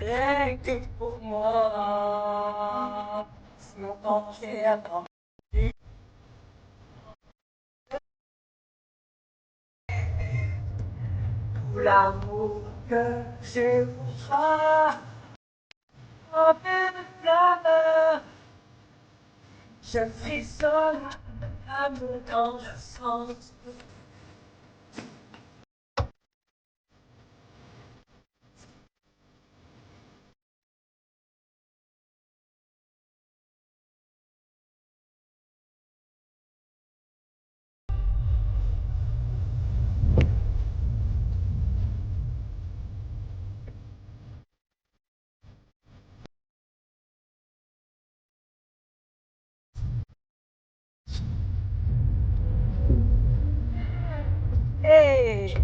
Rien que pour moi, mon temps j'ai attendu tout l'amour que j'ai pour toi. En pleine flamme, je frissonne à mon temps, je sens. Hey!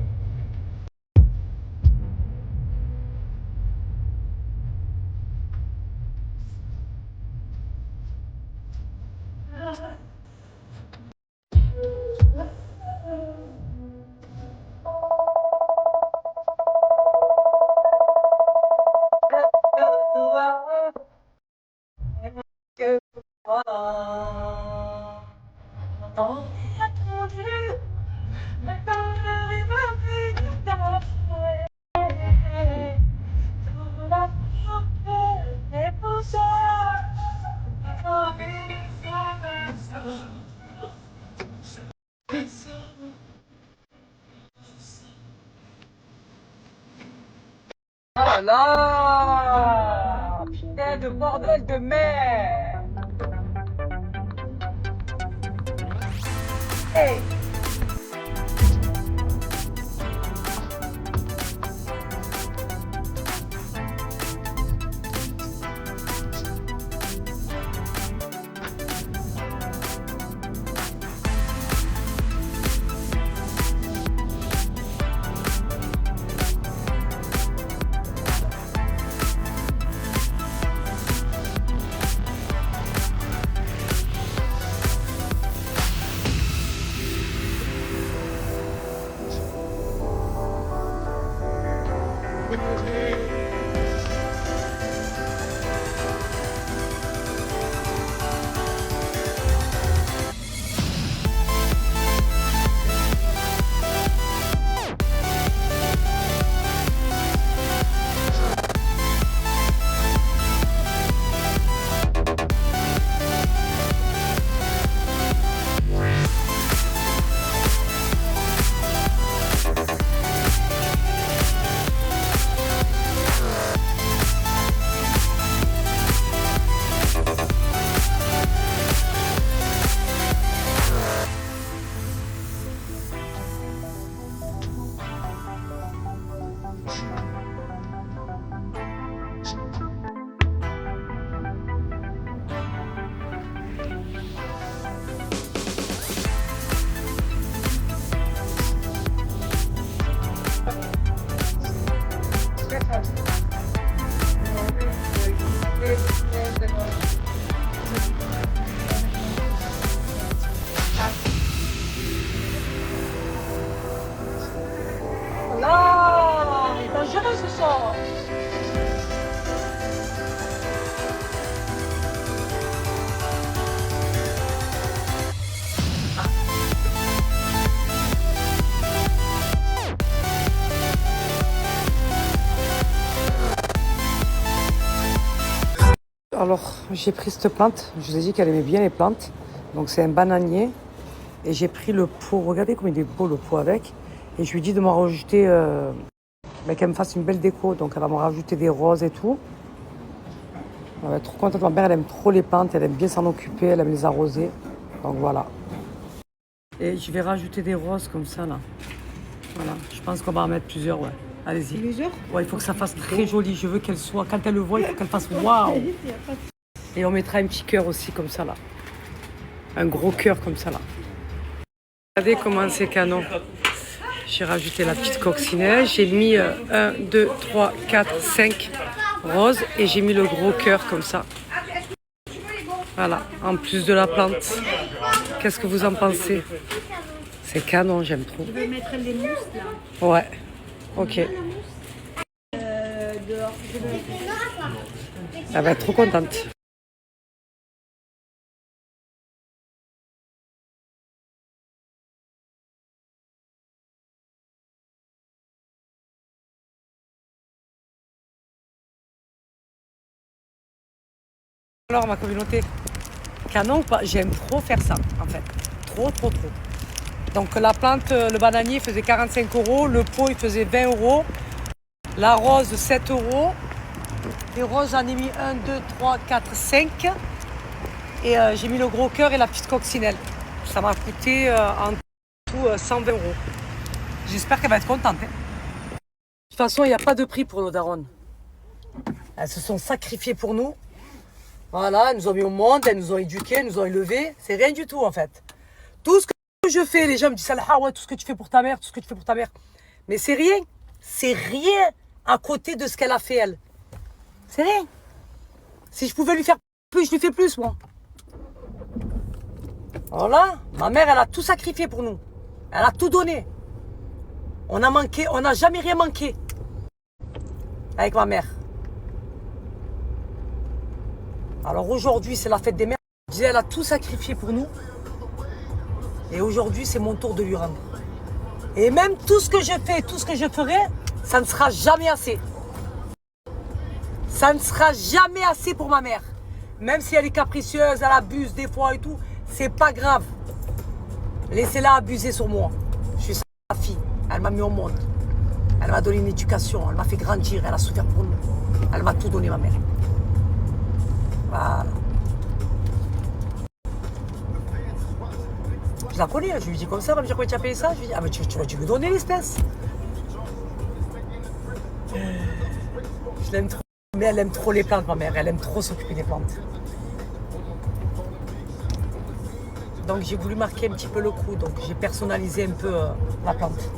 Que moi, mon temps j'ai attendu, maintenant j'arrive à plus de temps. Tout l'amour que j'ai pour toi. Oh là là! Putain de bordel de merde! Hey! Là, il est dangereux ce son. Alors, j'ai pris cette plante. Je vous ai dit qu'elle aimait bien les plantes. Donc, c'est un bananier. Et j'ai pris le pot. Regardez comme il est beau le pot avec. Et je lui ai dit de m'en rajouter, qu'elle me fasse une belle déco. Donc, elle va me rajouter des roses et tout. Elle va être trop contente. Ma mère, elle aime trop les plantes. Elle aime bien s'en occuper. Elle aime les arroser. Donc, voilà. Et je vais rajouter des roses comme ça, là. Voilà. Je pense qu'on va en mettre plusieurs, ouais. Allez-y. Plusieurs. Ouais, il faut que ça fasse très joli. Je veux qu'elle soit, quand elle le voit, il faut qu'elle fasse waouh. Et on mettra un petit cœur aussi comme ça là. Un gros cœur comme ça là. Regardez comment c'est canon. J'ai rajouté la petite coccinelle. J'ai mis 1, 2, 3, 4, 5 roses. Et j'ai mis le gros cœur comme ça. Voilà, en plus de la plante. Qu'est-ce que vous en pensez? C'est canon, j'aime trop. Je vais mettre les mousses là. Ouais, ok. Dehors. Elle va être trop contente. Alors ma communauté, canon ou pas? J'aime trop faire ça en fait. Trop, trop, trop. Donc la plante, le bananier faisait 45 €, le pot il faisait 20 €, la rose 7 €. Les roses j'en ai mis 1, 2, 3, 4, 5. Et j'ai mis le gros cœur et la petite coccinelle. Ça m'a coûté en tout 120 €. J'espère qu'elle va être contente. Hein. De toute façon, il n'y a pas de prix pour nos darons. Elles se sont sacrifiées pour nous. Voilà, elles nous ont mis au monde, elles nous ont éduqués, elles nous ont élevés. C'est rien du tout en fait. Tout ce que je fais, les gens me disent ah ouais, tout ce que tu fais pour ta mère, tout ce que tu fais pour ta mère. Mais c'est rien. C'est rien à côté de ce qu'elle a fait elle. C'est rien. Si je pouvais lui faire plus, je lui fais plus moi. Voilà, ma mère elle a tout sacrifié pour nous. Elle a tout donné. On a manqué, on n'a jamais rien manqué. Avec ma mère. Alors aujourd'hui, c'est la fête des mères. Je disais, elle a tout sacrifié pour nous. Et aujourd'hui, c'est mon tour de lui rendre. Et même tout ce que je fais, tout ce que je ferai, ça ne sera jamais assez. Ça ne sera jamais assez pour ma mère. Même si elle est capricieuse, elle abuse des fois et tout, c'est pas grave. Laissez-la abuser sur moi. Je suis sa fille. Elle m'a mis au monde. Elle m'a donné une éducation. Elle m'a fait grandir. Elle a souffert pour nous. Elle m'a tout donné, ma mère. Voilà. Je la connais, je lui dis comme ça, elle va me dire combien tu as payé ça. Je lui dis, ah mais tu vas me donner l'espèce. Je l'aime trop. Mais elle aime trop les plantes, ma mère. Elle aime trop s'occuper des plantes. Donc j'ai voulu marquer un petit peu le coup. Donc j'ai personnalisé un peu la plante.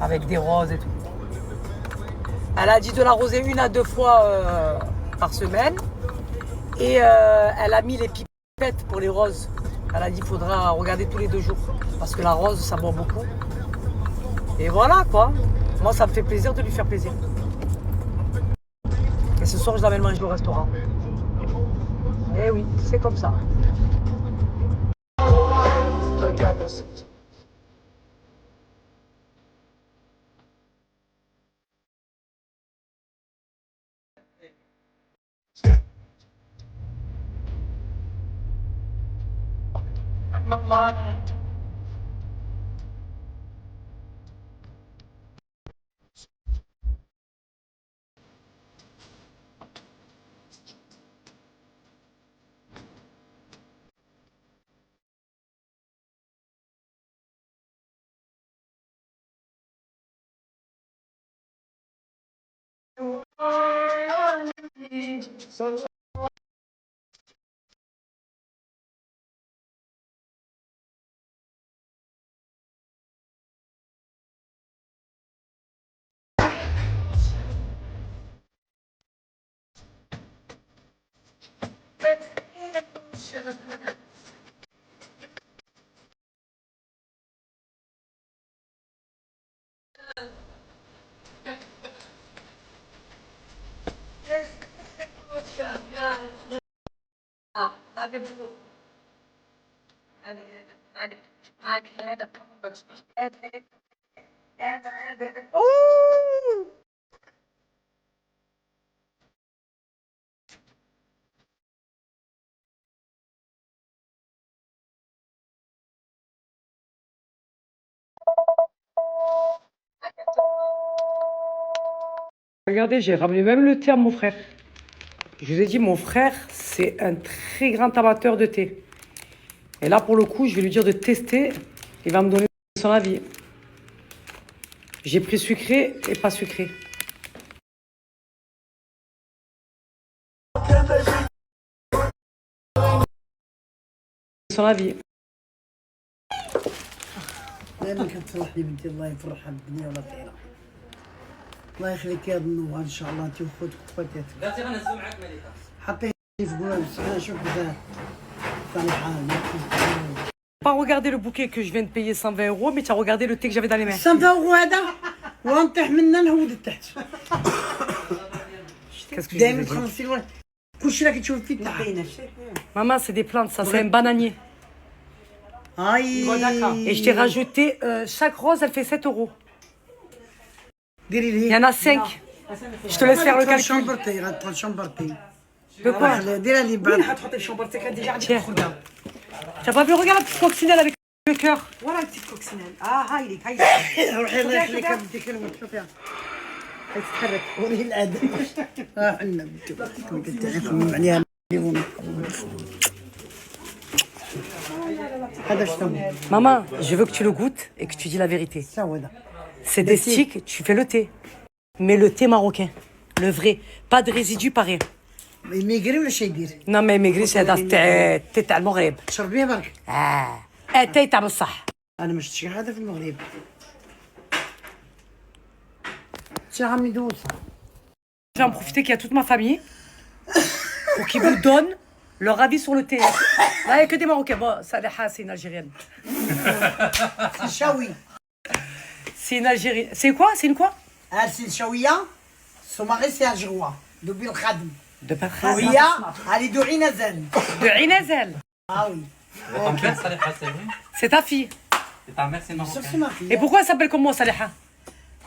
Avec des roses et tout. Elle a dit de l'arroser 1 à 2 fois par semaine. Et elle a mis les pipettes pour les roses. Elle a dit qu'il faudra regarder tous les 2 jours. Parce que la rose, ça boit beaucoup. Et voilà quoi. Moi, ça me fait plaisir de lui faire plaisir. Et ce soir, je l'amène manger au restaurant. Eh oui, c'est comme ça. Ouh! Regardez, j'ai ramené même le thé à mon frère. Je vous ai dit, mon frère, c'est un très grand amateur de thé. Et là, pour le coup, je vais lui dire de tester. Il va me donner son avis. J'ai pris sucré et pas sucré. Son avis. دائما كتصلح لي بنتي الله يفرحها بالدنيا ولا طيرة. الله يخليك يا بنوها ان شاء الله انت وخوتك وخواتاتك. درتي غنهزو معاك مليكه. حطي في قلوب انا شوف كذا صالحة. Pas regarder le bouquet que je viens de payer 120 €, mais tu as regardé le thé que j'avais dans les mains. 100 € هذا ونطيح منا نهود التحت. Qu'est-ce que je دائما disais? تخلصي الورد كلشي راكي تشوف فيه التحت. Maman, c'est des plantes, ça, c'est un bananier. اي Et je t'ai rajouté, chaque rose, elle fait 7 €. ديري Il لي y en a 5. Je te laisse faire le calcul. شامبرتي غتدخل شامبرتي. De quoi? ديرها لي بعد. حتحطي في شومبرتك ديجا عندك Tiens. الخردة. Tu as pas vu, regarde la petite coccinelle avec le cœur. ولا بتيت كوكسينيل هاي ليك هاي روحي الله يخليك يا بنتي كلمة شوفيها. هاي تتحرك وريه الأدب. حنا بنتي كتعرفوا عليها اليوم. هذا شنو؟ Maman, je veux que tu le goûtes et que tu dis la vérité. شنو هذا؟ C'est des sticks, tu fais le thé. Mais le thé marocain. Le vrai. Pas de résidus, pas rien. ميقري ولا شي يدير؟ Non, mais maigri, c'est le thé تاع المغرب. تشربيه برك. الثي تاع بصح. أنا ما شفتش هذا في المغرب. شي عم يدوز. Je vais en profiter qu'il y a toute ma famille pour qu'ils vous donnent leur avis sur le thé. Là, il n'y a que des Marocains. Bon, Saleha, c'est une Algérienne. الشاوي. C'est une Algérienne. C'est quoi? C'est une quoi? هاسي الشاوية. son mari c'est algérois. دوبي الخادم. De Patrasa. وهي هذه دوعي نزل. De Inazel. Ah oui. Ton père, Saliha, c'est vrai. C'est ta fille. Et ta mère, c'est Sûr, c'est marocain. ma fille. Et pourquoi elle s'appelle comme moi, Saleha?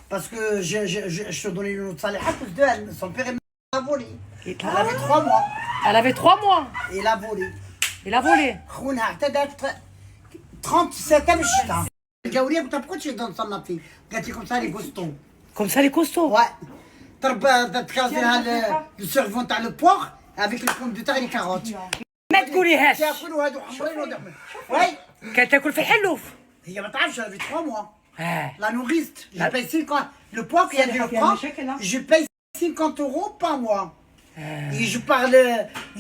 Parce que je te donnais le nom de Saliha plus de elle. Son père l'a volé. Il Elle avait 3 mois. Elle avait 3 mois. Et il a volé. Il a volé. خونا اعتدت 37 ans الشتاء. الجورية قلت لها pourquoi tu donnes ça ma fille؟ قالت لي comme ça les costauds. Comme ça, les costauds. Ouais. تكراسي لها le servant تاع le porc avec les pommes de terre et les carottes. ما تقوليهاش. تاكلوا هادو حمرين وهادو احمر. وي. كانت تاكل في الحلوف. هي ما تعرفش elle avait 3 mois. Ah. La nourrice, je paye 50. Le poids qu'il y a de le prend, je paye 50 € par mois. Et je pars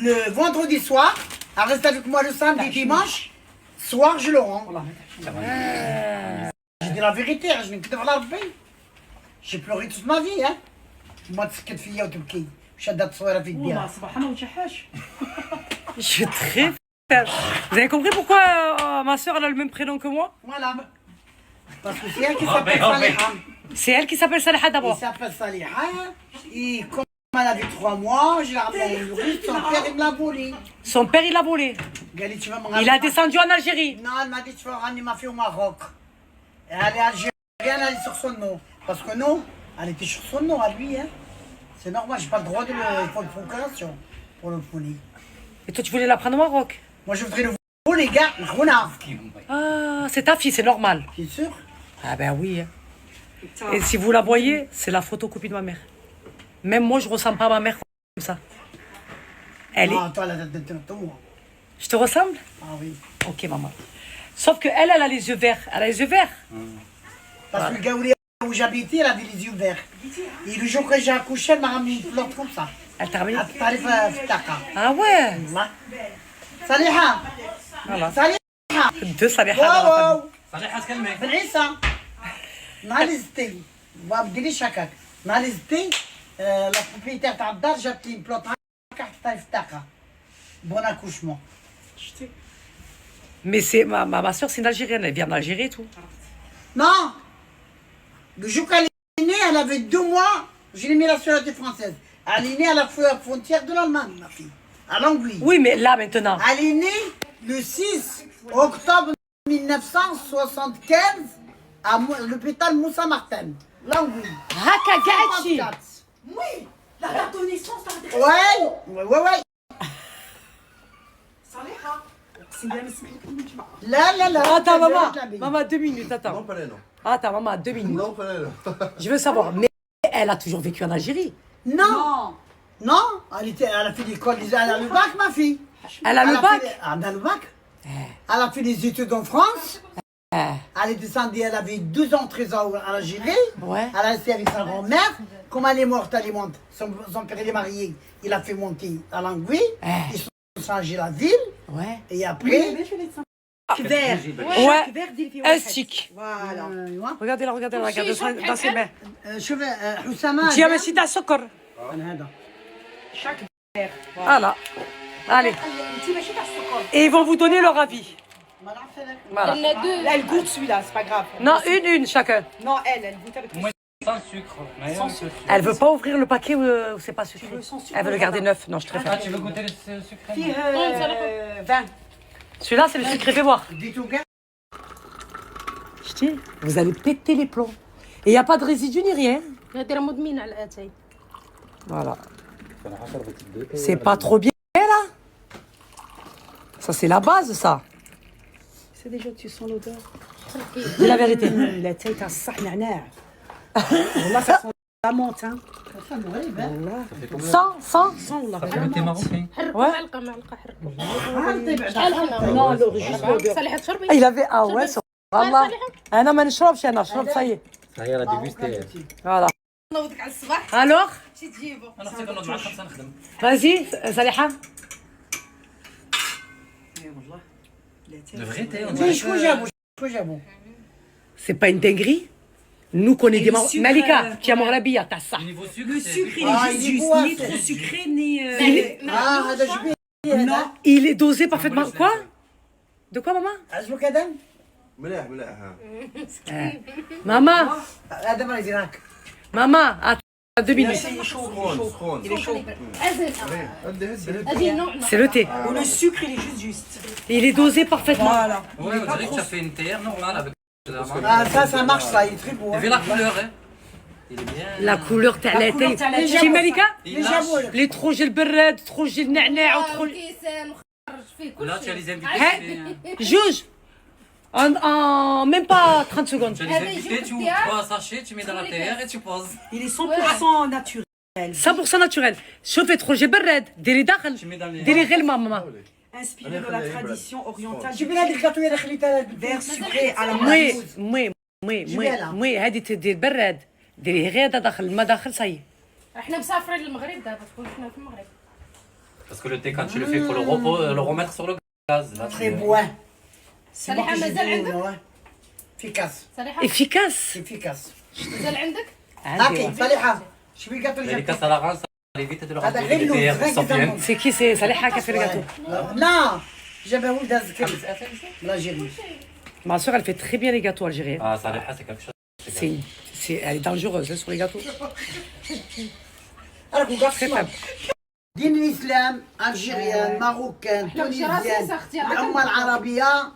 le vendredi soir, elle reste avec moi le samedi, dimanche, soir je le rends. Je dis la vérité, je viens de la ربي. J'ai pleuré toute ma vie, hein. ما تسكت فيا وتبكي، شدت صويرة في والله يديها. صباح ما وشحاش. Je suis très fière. Vous avez compris pourquoi ma soeur elle a le même prénom que moi? Voilà. Parce que c'est elle qui s'appelle Saliha. C'est elle qui s'appelle Saleha Il d'abord. s'appelle Saliha. Et comme elle avait 3 mois, je l'ai ramené à nourrice, son père il me l'a volé. Son père il a volé. قال لي tu vas me Il ramener. a descendu en Algérie. Non, elle m'a dit tu vas ramener ma fille au Maroc. Et elle est algérienne, elle est sur son nom. Parce que non, elle était sur son nom à lui. Hein. C'est normal, j'ai pas le droit de le faire de procuration pour le voler. Et toi tu voulais la prendre au Maroc? Moi je voudrais le voler, gars, Rona. Ah, c'est ta fille, c'est normal. Bien sûr. Ah ben oui. Hein. Et si vous la voyez, c'est la photocopie de ma mère. Même moi, je ressemble pas à ma mère comme ça. Elle Non, est... toi, elle a de moi. Je te ressemble? Ah oui. Ok, maman. Sauf que elle a les yeux verts. Elle a les yeux verts. Parce que le gars où j'habitais, elle avait les yeux verts. Et le jour que j'ai accouché, elle m'a ramené une plante comme ça. Elle t'a ramené. Elle t'arrive à Ftaka. Ah ouais. Saliha. Voilà. Saliha. Deux Saleha dans la واو famille. Saliha, تكلمك. بن عيسى نهار زدتي ما بديليش هكاك نهار زدتي لا بروبريتير تاع الدار جابت لي بلوط هكا حطيتها في الطاقه بون اكوشمون Mais c'est ma soeur, c'est une Algérienne. Elle vient d'Algérie et tout. Non le jour qu'elle est née, elle avait 2 mois, j'ai mis la nationalité française. Elle est née à la frontière de l'Allemagne, ma fille, à Languille. Oui, mais là maintenant. Elle est née le 6 octobre 1975 à l'hôpital Moussa Martin, Languille. Hakagachi. 54. Oui, la date de naissance t'as Ouais. صالحة. اقسم بالله ما سمعت كلمة جمعة. لا Attends, maman. maman. Maman, 2 minutes, attends. Non, pas là, non. Attends, maman, 2 minutes. Non, pas là, non. Je veux savoir, mais elle a toujours vécu en Algérie. Non, non, elle a fait l'école, elle a le bac, ma fille. Elle a le bac. Elle a le bac. Elle a fait des études en France. Elle est descendue, elle avait 12 ans, 13 ans à l'Algérie. Ouais. Elle a resté avec sa grand-mère. Comme elle est morte, elle est montée. Son père, il est marié. Il a fait monter à Langui. Ils sont changé la ville. Ouais. Et après. Vert. Ouais. Vert, dit le Un stick. Voilà. Regardez-la, regardez-la, regardez dans ses mains. شوف حسامة Tu as mis si t'as soccer. أنا هذا. Chaque vert. Voilà. Allez. انت ماشي تاع السكر. Et ils vont vous donner leur avis. ما نعرفش أنا. Voilà. Là, elle goûte celui-là, c'est pas grave. Non, une chacun. Non, elle goûte avec Moi, sans sucre. Mais Sans avec le sucre. Elle veut pas ouvrir le paquet ou c'est pas sucré. veux sans sucre, Elle veut le garder voilà. neuf. Non, je Ah, préfère. tu veux goûter le sucre? فيه 20. Celui-là, c'est le sucré. Fais voir. اديتو كاع. Je dis, vous allez péter les plombs. Et il n'y a pas de résidus ni rien. هذه راه مدمنه على الاتاي. Voilà. C'est pas trop bien là. Ça, c'est la base, ça. C'est déjà, tu sens l'odeur. Dis la vérité. La tête à ça, nana. Là, ça sent la menthe, hein. Sans. Sans la Ça fait le thé marocain. حركوا معلقه معلقه حركوا. شحال حنا؟ Non, l'origine. صالحه تشربي؟ Ah, il avait. Ah ouais, Allah. أنا ما نشربش أنا شرب ça y est. Ça y est, la dégustée. Voilà. نوضك على الصباح Alors, شي تجيبو. انا خصك نوض معاك 5 نخدم. vas-y, Saliha. Le vrai thé, on Oui, dirait شكون que... جابو شكون جابو. C'est pas une dinguerie. Nous qu'on est Et des le Marocains. sucre, Malika, tu as ouais. Morabia, t'as ça. Niveau sucre, Le c'est- sucre, il Ah, est il juste est juste, quoi, ni c'est- trop sucré, ni... اه هذا جبيه Non. هذا. Il est dosé parfaitement. Quoi? De quoi, maman? عجبك هذا؟ مليح مليح ها Maman, هذا ما يدير هاك. maman, attends 2 minutes. Il est chaud, سخون il est chaud. ازين هدي هدي هدي اجي نوع C'est le thé. Ou le sucre, il est juste. Il est dosé parfaitement. Voilà. Ouais, on dirait que tu as fait une théière normale avec de la menthe. Ah, ça marche, ça, il est très beau. T'as vu la couleur, hein? Il est bien... La couleur تاع La la couleur thé. تاع la thé. Chez Malika, Il ليش lâche. جابوا les تروج البراد تروج النعناع وتروج كيسان وخرج فيه كل Là, tu as شيء. les invités. Juge, en même pas 30 secondes. Tu as les invités, tu ouvres 3 sachets, tu mets dans la théière et tu poses. Il est 100% naturel. 100% naturel. شوفي تروج البراد ديري داخل Tu mets dans les... ديري غير ماما. Inspiré de la tradition orientale. جيبي لي هذيك الكاطويه اللي خليتها Vert sucré à la موي menthe. موي موي جبالة. موي هذه تدير براد ديري غير داخل الماء داخل صاي. احنا مسافرين للمغرب دابا تكون حنا في المغرب. Parce que le thé, quand tu le fais, il faut le remettre sur le gaz. Là, تري tu- بوان. صالحه مازال عندك؟ افيكاس صالحه efficace. افيكاس. مازال عندك؟ هاكي صالحه شوفي الكاطو Mais اللي les casses à la rince, ça évite de le هذا remplir غير de لوز théière, غير ça كذا vient. C'est qui c'est Saliha qui a fait le gâteau. لا جابها ولد هز كريم من الجيري. Ma soeur elle fait très bien les gâteaux algériens. Ah, ça c'est quelque chose. Elle est dangereuse hein, sur les gâteaux. راكم Très قاصين. faible. دين الاسلام الجيريان ماروكان تونسيان الامه العربيه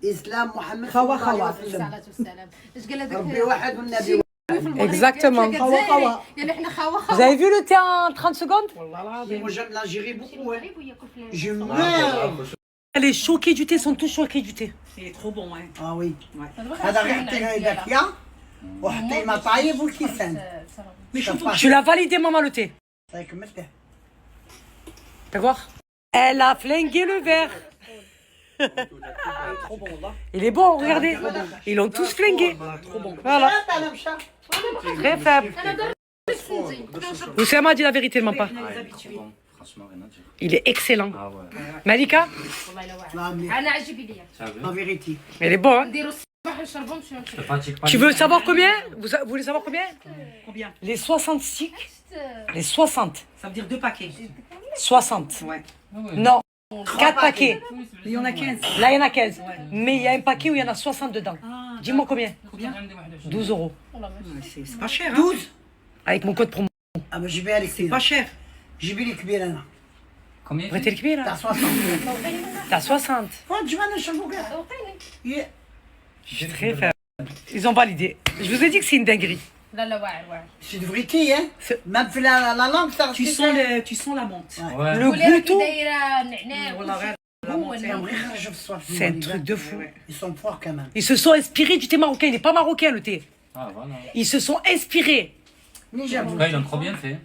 اسلام محمد خوا صلى الله عليه عليه وسلم. الصلاه والسلام. اش قال هذاك ربي واحد والنبي Exactement. خوا قال احنا خوا Vous avez vu le thé en 30 secondes? والله العظيم moi j'aime l'Algérie beaucoup hein. وياكل في Je meurs. Les choqués du thé sont tous choqués du thé. Il est trop bon, hein. اه وي المغرب. هذا غير حطينا دافيه وحطي مطايب والكيسان Mais surtout, Tu l'as validé maman le thé. الله يكمل. Fais voir. Elle a flingué le verre. trop bon, là. Il est bon, regardez. Ils l'ont tous flingué. Voilà. انا مشى. Très faible. انا درت السنجي كنشرب. Oussama dit la vérité de ma part. Les habitués. Franchement, rien à dire. Il est excellent. Ah ouais. Malika, والله الا واعر. لا مليح. انا عجبي ليا. Tu as vu? لا فيريتي. elle est bon. Hein? نديرو الصباح نشربو نمشيو Je te نشربو. fatigue pas. Tu veux savoir combien vous voulez savoir combien? Combien? Les 60 sticks. Les 60. Ça veut dire 2 paquets. 60. Ouais. Non. 4 paquets. Il y en a 15. Là, il y en a 15. Mais il y a un paquet où il y en a 60 dedans. Ah, Dis-moi combien? combien? 12 euros. والله ماشي. C'est pas cher, hein. 12. Avec mon code promo. اما جيبيها لي C'est كثير. pas cher. جيبي لي كبير انا. Combien? Prêtez le pied تاع là. 60. T'as 60. فوت جبنا نشربوا كاع. عطيني. Je suis très faible. Ils ont validé. Je vous ai dit que c'est une dinguerie. لا لا واعر واعر. سي دو فريتي hein. Même في la langue ça. Tu sens la menthe. Ouais. Le ولي راكي goût, دايره نعناع والله غير la هو menthe. اللي- خرجوا في الصوت. c'est un truc de fou. Ils sont forts quand même. Ils se sont inspirés du thé marocain. Il n'est pas marocain le thé. Ah, voilà. Ils se sont inspirés. منين En tout جابوا؟ cas, ils l'ont trop bien fait.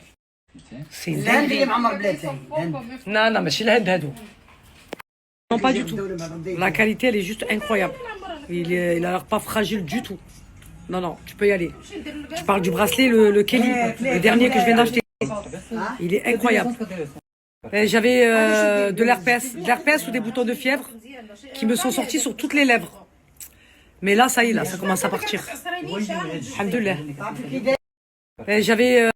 Ok. C'est une الهند اللي dinguerie. معمر بلاد الهند. Non, non, mais chez l'Inde, هادو. Non, pas du tout. الدولة ما بدي. La qualité, elle est juste incroyable. نعمر لك Il a l'air pas fragile du tout. Non, non, tu peux y aller. Je parle du bracelet, le Kelly, le dernier que je viens d'acheter. Il est incroyable. J'avais de l'herpès ou des boutons de fièvre qui me sont sortis sur toutes les lèvres. Mais là, ça y est, là, ça commence à partir. Alhamdoulilah. J'avais...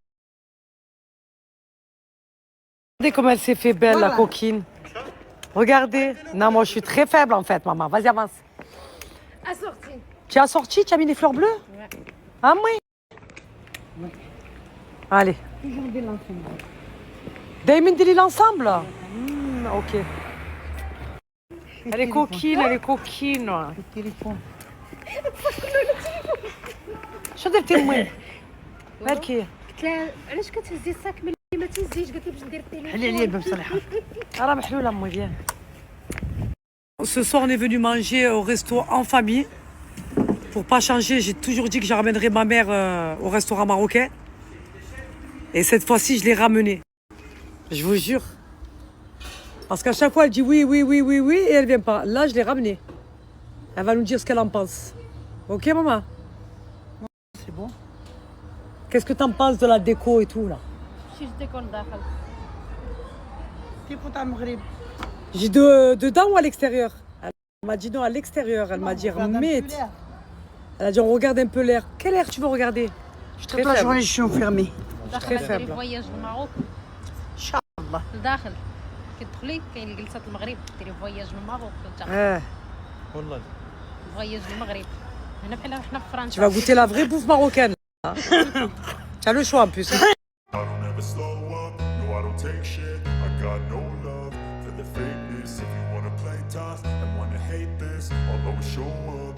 Regardez comment elle s'est fait belle, la coquine. Regardez. Non, moi, je suis très faible, en fait, maman. Vas-y, avance. Assorti. Tu as sorti, tu as mis des fleurs bleues? Ah, oui. Allez. دايما نديري l'ensemble. Ok. Elle est coquine, elle est coquine. شو درتي امي؟ مالكي؟ قلت لها علاش كتهزي الصاك ملي ما تهزيش؟ قالت لي باش ندير التليفون. حلي عليا الباب صراحه. راه محلوله امي viens. Ce soir, on est venu manger au resto en famille. Pour pas changer, j'ai toujours dit que je ramènerais ma mère au restaurant marocain. Et cette fois-ci, je l'ai ramenée. Je vous jure. Parce qu'à chaque fois, elle dit oui, oui, oui, oui, oui, et elle vient pas. Là, je l'ai ramenée. Elle va nous dire ce qu'elle en pense. Ok, maman? C'est bon. Qu'est-ce que t'en penses de la déco et tout, là? شي جدك داخل. كيف كنت على المغرب؟ J'ai dedans ou à l'extérieur? Elle m'a dit non, à l'extérieur. Elle m'a dit remette. Elle a dit on regarde un peu l'air. Quel air tu veux regarder? Je suis très Toute la faible. journée je suis enfermée. داخل faible. ديري فواياج للمغرب. ان شاء الله. لداخل كتدخلي كاين الجلسات المغرب ديري فواياج للمغرب Eh, فواياج للمغرب هنا بحال حنا في فرنسا. tu vas goûter la vraie bouffe marocaine. Hein. Tu as le choix en plus. I don't ever slow up, no I don't take shit. I got no love for the fakeness. If you wanna play tough and wanna hate this, I'll always show up.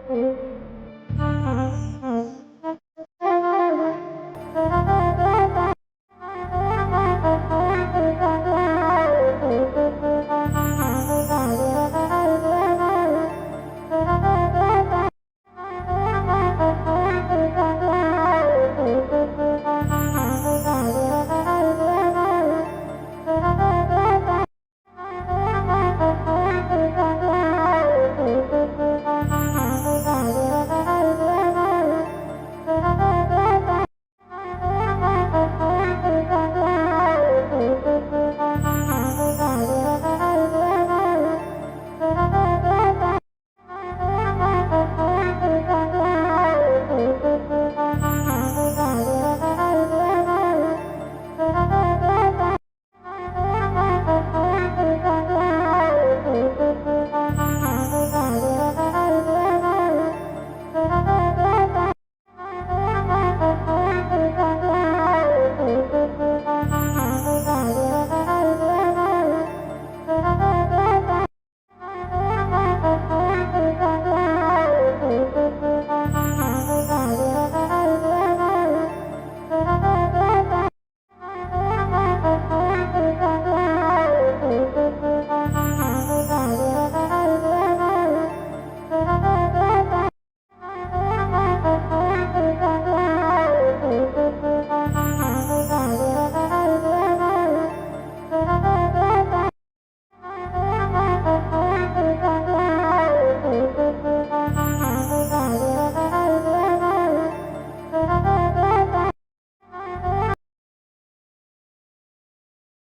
Voilà.